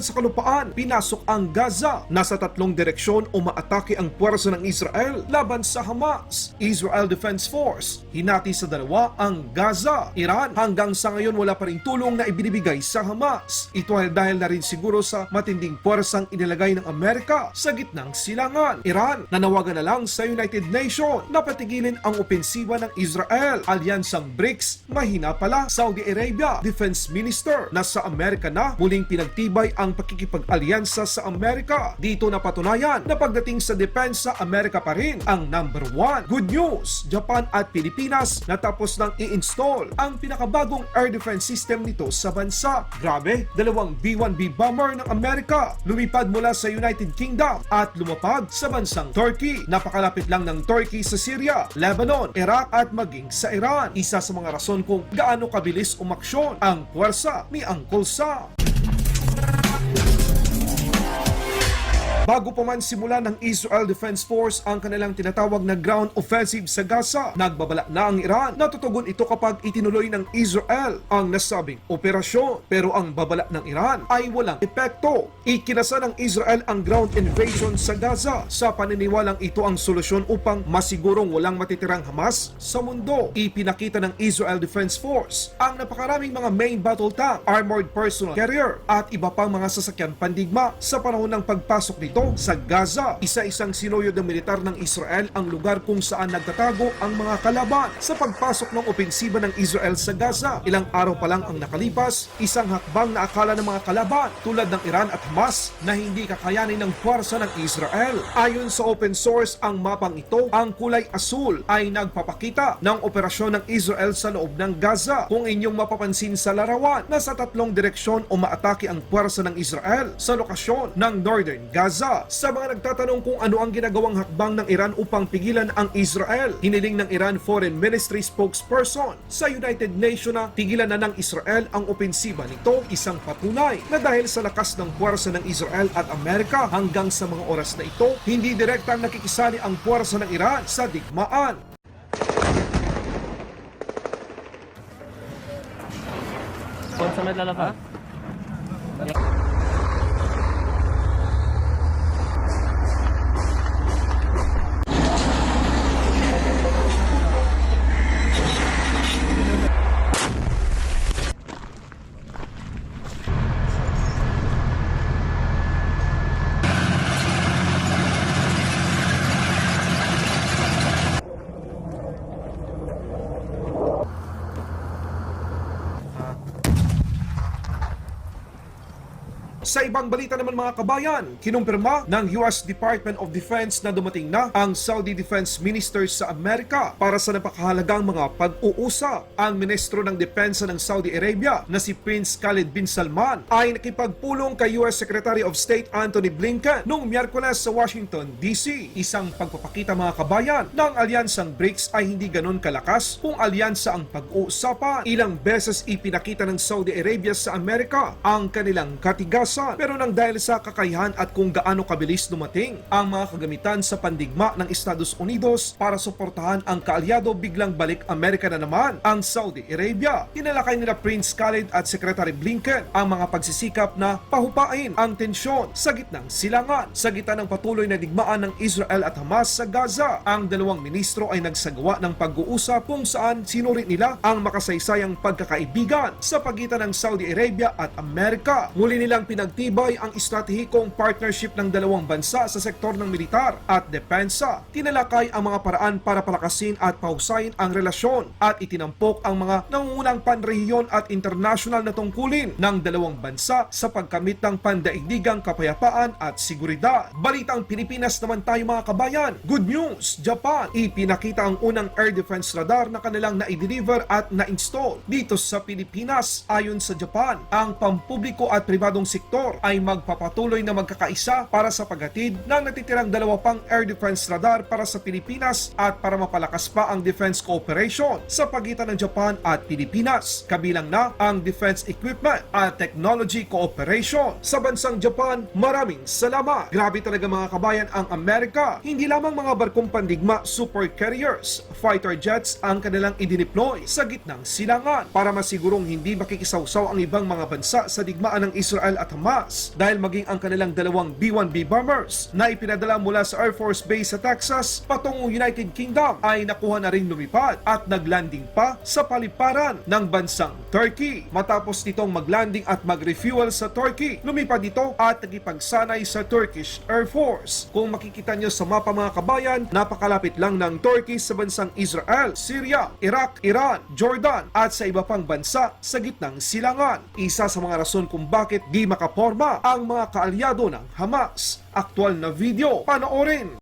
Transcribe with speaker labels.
Speaker 1: sa kalupaan, pinasok ang Gaza. Nasa tatlong direksyon umaatake ang puwersa ng Israel laban sa Hamas. Israel Defense Force, hinati sa dalawa ang Gaza. Iran, hanggang sa ngayon wala pa ring tulong na ibinibigay sa Hamas. Ito ay dahil na rin siguro sa matinding puwersang inilagay ng Amerika sa gitnang silangan. Iran, nanawagan na lang sa United Nations na patigilin ang opensiba ng Israel. Alyansang BRICS, mahina pala. Saudi Arabia, Defense Minister, nasa Amerika na, muling pinagtibay ang pakikipag-alyansa sa Amerika. Dito napatunayan na pagdating sa depensa, Amerika pa rin ang number one. Good news, Japan at Pilipinas natapos nang i-install ang pinakabagong air defense system nito sa bansa. Grabe, dalawang B-1B bomber ng Amerika lumipad mula sa United Kingdom at lumapag sa bansang Turkey. Napakalapit lang ng Turkey sa Syria, Lebanon, Iraq at maging sa Iran. Isa sa mga rason kung gaano kabilis umaksyon ang puwersa ni Uncle Sam. Bago pa man simula ng Israel Defense Force ang kanilang tinatawag na ground offensive sa Gaza, nagbabala na ang Iran na tutugon ito kapag itinuloy ng Israel ang nasabing operasyon. Pero ang babala ng Iran ay walang epekto. Ikinasa ng Israel ang ground invasion sa Gaza sa paniniwalang ito ang solusyon upang masigurong walang matitirang Hamas sa mundo. Ipinakita ng Israel Defense Force ang napakaraming mga main battle tank, armored personnel carrier at iba pang mga sasakyan pandigma sa panahon ng pagpasok nito sa Gaza. Isa-isang sinuyod ng militar ng Israel ang lugar kung saan nagtatago ang mga kalaban sa pagpasok ng opensiba ng Israel sa Gaza. Ilang araw pa lang ang nakalipas, isang hakbang na akala ng mga kalaban tulad ng Iran at Hamas na hindi kakayanin ng puwersa ng Israel. Ayon sa open source, ang mapang ito, ang kulay asul ay nagpapakita ng operasyon ng Israel sa loob ng Gaza. Kung inyong mapapansin sa larawan, nasa tatlong direksyon umaatake ang puwersa ng Israel sa lokasyon ng Northern Gaza. Sa mga nagtatanong kung ano ang ginagawang hakbang ng Iran upang pigilan ang Israel, hiniling ng Iran Foreign Ministry spokesperson sa United Nations na tigilan na ng Israel ang opensiba nito, isang patunay na dahil sa lakas ng puwersa ng Israel at Amerika hanggang sa mga oras na ito, hindi direktang nakikisali ang puwersa ng Iran sa digmaan.
Speaker 2: Kung sa medlalapan?
Speaker 1: Sa ibang balita naman mga kabayan, kinumpirma ng US Department of Defense na dumating na ang Saudi Defense Minister sa Amerika para sa napakahalagang mga pag-uusap. Ang Ministro ng Depensa ng Saudi Arabia na si Prince Khalid bin Salman ay nakipagpulong kay US Secretary of State Antony Blinken noong Miyerkules sa Washington, D.C. Isang pagpapakita mga kabayan ng alyansang BRICS ay hindi ganon kalakas kung alyansa ang pag-uusapan. Ilang beses ipinakita ng Saudi Arabia sa Amerika ang kanilang katigasan. Pero nang dahil sa kakayahan at kung gaano kabilis dumating ang mga kagamitan sa pandigma ng Estados Unidos para suportahan ang kaalyado, biglang balik Amerika na naman ang Saudi Arabia. Tinalakay nila Prince Khalid at Secretary Blinken ang mga pagsisikap na pahupain ang tensyon sa gitnang silangan. Sa gitna ng patuloy na digmaan ng Israel at Hamas sa Gaza, ang dalawang ministro ay nagsagawa ng pag-uusap kung saan sinuri nila ang makasaysayang pagkakaibigan sa pagitan ng Saudi Arabia at Amerika. Muli nilang pinagtibay ang estratehikong partnership ng dalawang bansa sa sektor ng militar at depensa. Tinalakay ang mga paraan para palakasin at pahusayin ang relasyon at itinampok ang mga nangungunang panrehiyon at internasyonal na tungkulin ng dalawang bansa sa pagkamit ng pandaigdigang kapayapaan at seguridad. Balitang Pilipinas naman tayo mga kabayan. Good news! Japan ipinakita ang unang air defense radar na kanilang na-deliver at na-install dito sa Pilipinas. Ayon sa Japan, ang pampubliko at pribadong sektor ay magpapatuloy na magkakaisa para sa paghatid ng natitirang dalawa pang air defense radar para sa Pilipinas at para mapalakas pa ang defense cooperation sa pagitan ng Japan at Pilipinas. Kabilang na ang defense equipment at technology cooperation. Sa bansang Japan, maraming salamat. Grabe talaga mga kabayan ang Amerika. Hindi lamang mga barkong pandigma, super carriers, fighter jets ang kanilang idineploy sa gitnang silangan para masigurong hindi makikisawsaw ang ibang mga bansa sa digmaan ng Israel at Hamas Hamas dahil maging ang kanilang dalawang B-1B bombers na ipinadala mula sa Air Force Base sa Texas patungong United Kingdom ay nakuha na ring lumipad at naglanding pa sa paliparan ng bansang Turkey. Matapos nitong maglanding at mag-refuel sa Turkey, lumipad ito at nagipagsanay sa Turkish Air Force. Kung makikita nyo sa mapa mga kabayan, napakalapit lang ng Turkey sa bansang Israel, Syria, Iraq, Iran, Jordan at sa iba pang bansa sa gitnang silangan. Isa sa mga rason kung bakit di makaporma ang mga kaalyado ng Hamas. Aktual na video, panoorin!